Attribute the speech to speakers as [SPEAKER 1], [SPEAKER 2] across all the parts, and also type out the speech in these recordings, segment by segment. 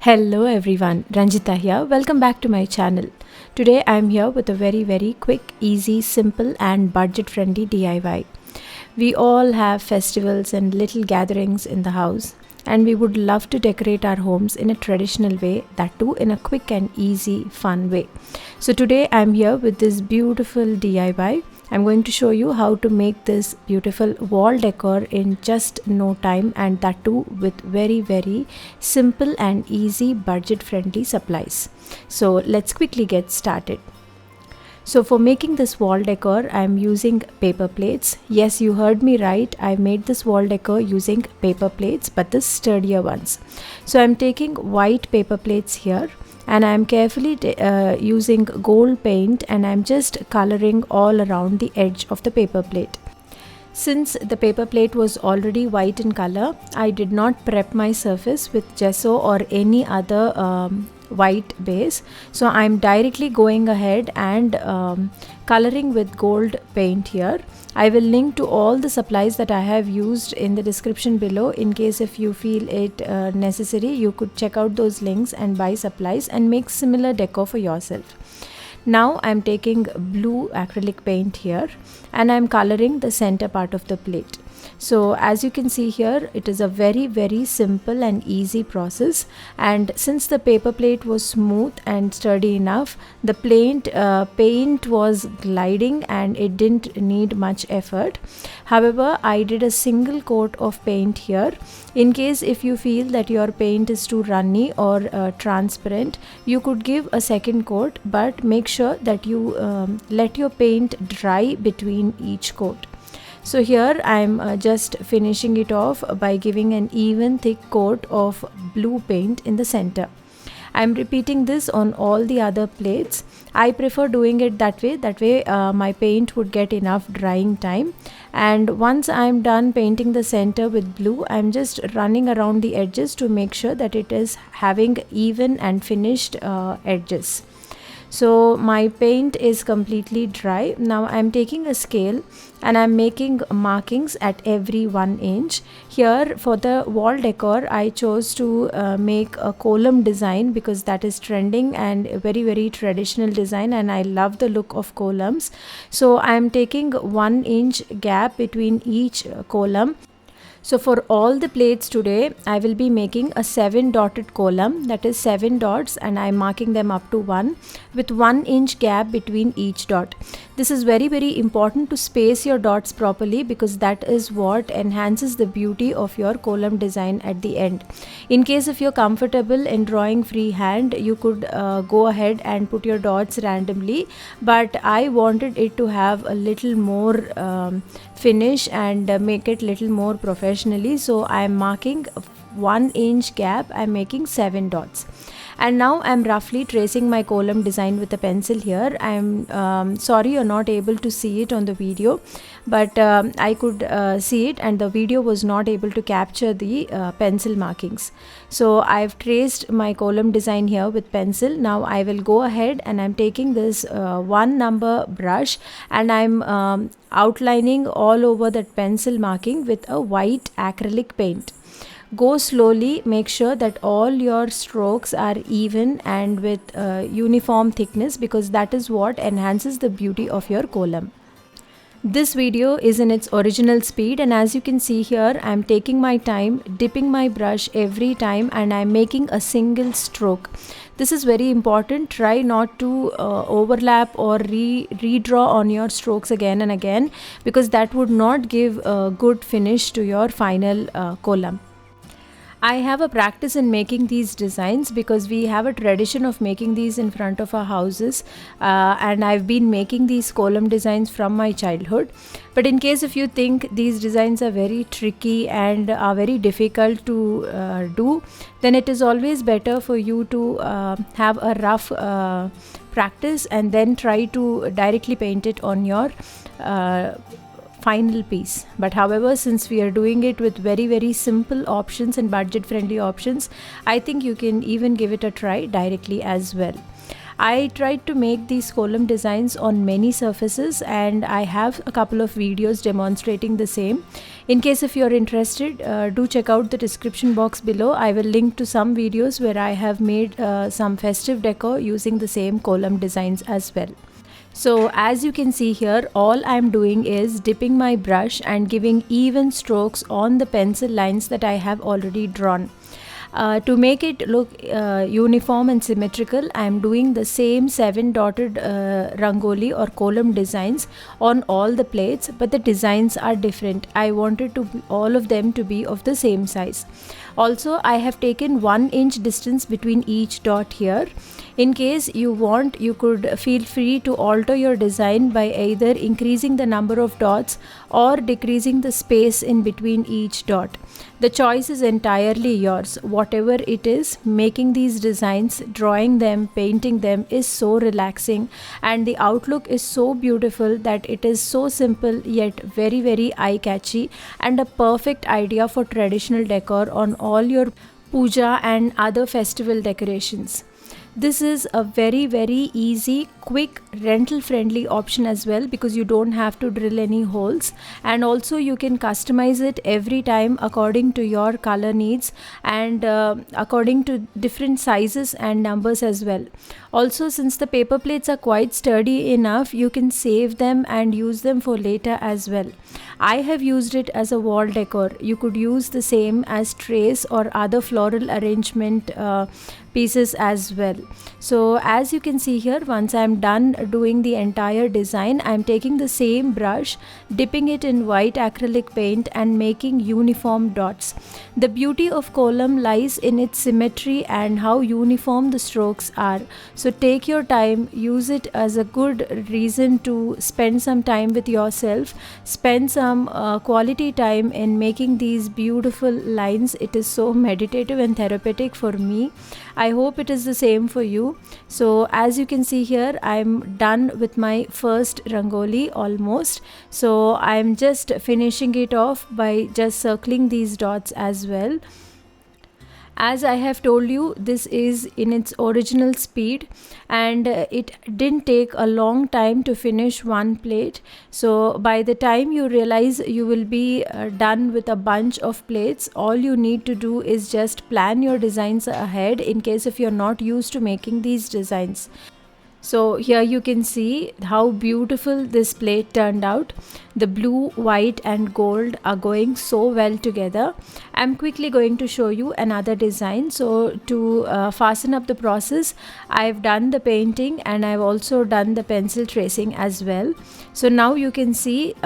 [SPEAKER 1] Hello everyone, Ranjitha here. Welcome back to my channel. Today I am here with a very quick, easy, simple and budget friendly DIY. We all have festivals and little gatherings in the house, and we would love to decorate our homes in a traditional way, that too in a quick and easy, fun way. So today I am here with this beautiful DIY. I'm going to show you how to make this beautiful wall decor in just no time, and that too with very simple and easy budget friendly supplies. So let's quickly get started. So for making this wall decor, I am using paper plates. Yes, you heard me right. I made this wall decor using paper plates, but the sturdier ones. So I'm taking white paper plates here, and I'm carefully using gold paint, and I'm just coloring all around the edge of the paper plate. Since the paper plate was already white in color, I did not prep my surface with gesso or any other white base. So I'm directly going ahead and coloring with gold paint here. I will link to all the supplies that I have used in the description below. In case if you feel it necessary, you could check out those links and buy supplies and make similar decor for yourself. Now I'm taking blue acrylic paint here, and I'm coloring the center part of the plate. So as you can see here, it is a very simple and easy process, and since the paper plate was smooth and sturdy enough, the paint was gliding and it didn't need much effort. However, I did a single coat of paint here. In case if you feel that your paint is too runny or transparent, you could give a second coat, but make sure that you let your paint dry between each coat. So here I am just finishing it off by giving an even thick coat of blue paint in the center. I am repeating this on all the other plates. I prefer doing it that way my paint would get enough drying time. And once I am done painting the center with blue, I am just running around the edges to make sure that it is having even and finished edges. So my paint is completely dry. Now I'm taking a scale and I'm making markings at every 1 inch. Here for the wall decor, I chose to make a Kolam design because that is trending and a very traditional design, and I love the look of columns. So I'm taking 1 inch gap between each column. So for all the plates today, I will be making a 7 dotted column, that is 7 dots, and I'm marking them up to 1 with 1 inch gap between each dot. This is very important to space your dots properly, because that is what enhances the beauty of your column design at the end. In case if you're comfortable in drawing freehand, you could go ahead and put your dots randomly, but I wanted it to have a little more finish and make it little more professionally. So I am marking 1 inch gap. I'm making 7 dots, and now I'm roughly tracing my column design with a pencil here. I'm sorry you're not able to see it on the video, but I could see it, and the video was not able to capture the pencil markings. So I've traced my column design here with pencil. Now I will go ahead and I'm taking this 1 number brush, and I'm outlining all over that pencil marking with a white acrylic paint. Go slowly, make sure that all your strokes are even and with uniform thickness, because that is what enhances the beauty of your column. This video is in its original speed, and as you can see here, I am taking my time, dipping my brush every time, and I am making a single stroke. This is very important. Try not to overlap or redraw on your strokes again and again, because that would not give a good finish to your final column. I have a practice in making these designs because we have a tradition of making these in front of our houses, and I've been making these column designs from my childhood. But in case if you think these designs are very tricky and are very difficult to do, then it is always better for you to have a rough practice and then try to directly paint it on your final piece. But however, since we are doing it with very simple options and budget friendly options, I think you can even give it a try directly as well. I tried to make these kolam designs on many surfaces, and I have a couple of videos demonstrating the same. In case if you're interested, do check out the description box below. I will link to some videos where I have made some festive decor using the same kolam designs as well. So as you can see here, all I'm doing is dipping my brush and giving even strokes on the pencil lines that I have already drawn. To make it look uniform and symmetrical, I am doing the same 7 dotted rangoli or kolam designs on all the plates, but the designs are different. I wanted all of them to be of the same size. Also, I have taken 1 inch distance between each dot here. In case you want, you could feel free to alter your design by either increasing the number of dots or decreasing the space in between each dot. The choice is entirely yours. Whatever it is, making these designs, drawing them, painting them is so relaxing, and the outlook is so beautiful that it is so simple yet very, very eye-catchy, and a perfect idea for traditional decor on all your puja and other festival decorations. This is a very, very easy, quick, rental friendly option as well, because you don't have to drill any holes, and also you can customize it every time according to your color needs and according to different sizes and numbers as well. Also, since the paper plates are quite sturdy enough, you can save them and use them for later as well. I have used it as a wall decor. You could use the same as trays or other floral arrangement pieces as well. So as you can see here, once I am done doing the entire design, I am taking the same brush, dipping it in white acrylic paint and making uniform dots. The beauty of kolam lies in its symmetry and how uniform the strokes are. So take your time, use it as a good reason to spend some time with yourself, spend some quality time in making these beautiful lines. It is so meditative and therapeutic for me. I hope it is the same for you. So as you can see here, I'm done with my first rangoli almost. So I'm just finishing it off by just circling these dots as well. As I have told you, this is in its original speed, and it didn't take a long time to finish one plate. So by the time you realize you will be done with a bunch of plates, all you need to do is just plan your designs ahead in case if you're not used to making these designs. So here you can see how beautiful this plate turned out. The blue, white and gold are going so well together. I'm quickly going to show you another design. So to fasten up the process, I've done the painting and I've also done the pencil tracing as well. So now you can see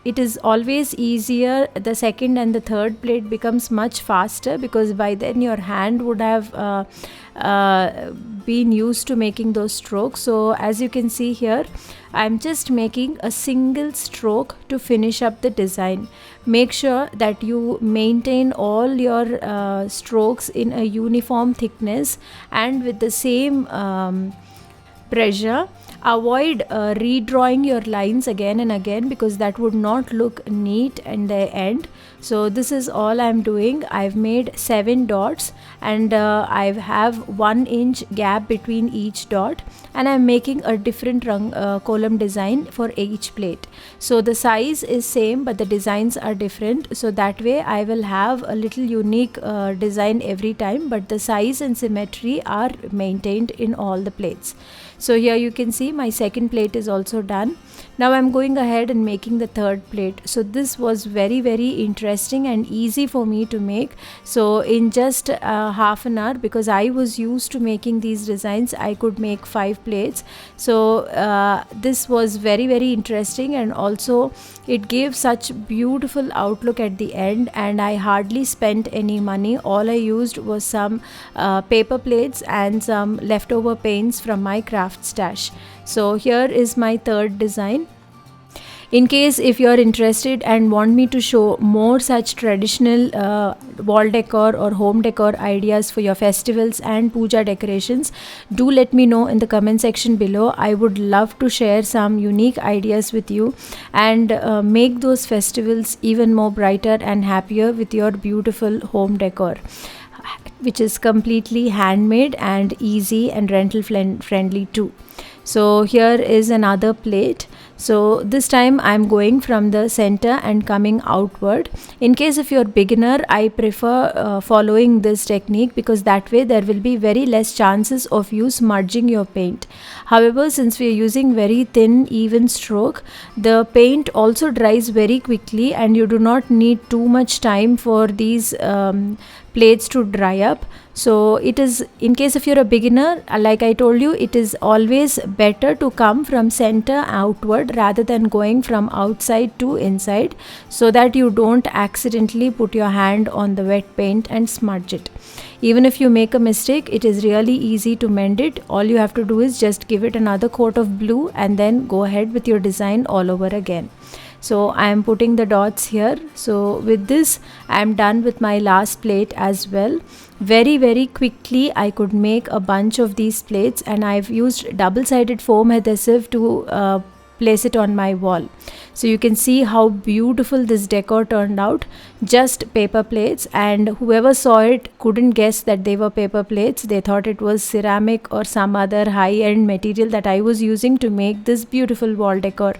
[SPEAKER 1] it is always easier. The second and the third plate becomes much faster because by then your hand would have been used to making those strokes. So as you can see here, I'm just making a single stroke to finish up the design. Make sure that you maintain all your strokes in a uniform thickness and with the same pressure. Avoid redrawing your lines again and again because that would not look neat in the end. So this is all I'm doing. I've made 7 dots and I have 1 inch gap between each dot, and I'm making a different kolam design for each plate. So the size is same but the designs are different, so that way I will have a little unique design every time, but the size and symmetry are maintained in all the plates. So here you can see my second plate is also done. Now I'm going ahead and making the third plate. So this was very, very interesting and easy for me to make. So in just half an hour, because I was used to making these designs, I could make 5 plates. So this was very, very interesting, and also it gave such beautiful outlook at the end, and I hardly spent any money. All I used was some paper plates and some leftover paints from my craft stash. So here is my third design. In case if you are interested and want me to show more such traditional wall decor or home decor ideas for your festivals and puja decorations, do let me know in the comment section below. I would love to share some unique ideas with you and make those festivals even more brighter and happier with your beautiful home decor. which is completely handmade and easy and rental friendly too. So here is another plate. So this time I'm going from the center and coming outward. In case if you're beginner, I prefer following this technique, because that way there will be very less chances of you smudging your paint. However, since we are using very thin even stroke, the paint also dries very quickly and you do not need too much time for these plates to dry up. So it is, in case if you're a beginner, like I told you, it is always better to come from center outward rather than going from outside to inside, so that you don't accidentally put your hand on the wet paint and smudge it. Even if you make a mistake, it is really easy to mend it. All you have to do is just give it another coat of blue and then go ahead with your design all over again. So I am putting the dots here. So with this I am done with my last plate as well. Very quickly I could make a bunch of these plates, and I've used double-sided foam adhesive to place it on my wall. So you can see how beautiful this decor turned out. Just paper plates, and whoever saw it couldn't guess that they were paper plates. They thought it was ceramic or some other high-end material that I was using to make this beautiful wall decor.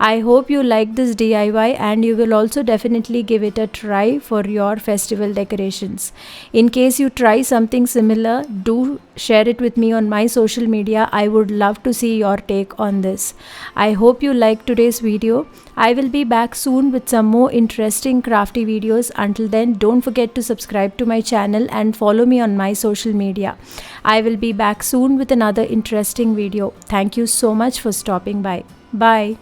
[SPEAKER 1] I hope you like this DIY, and you will also definitely give it a try for your festival decorations. In case you try something similar, do share it with me on my social media. I would love to see your take on this. I hope you liked today's video. I will be back soon with some more interesting crafty videos. Until then, don't forget to subscribe to my channel and follow me on my social media. I will be back soon with another interesting video. Thank you so much for stopping by. Bye.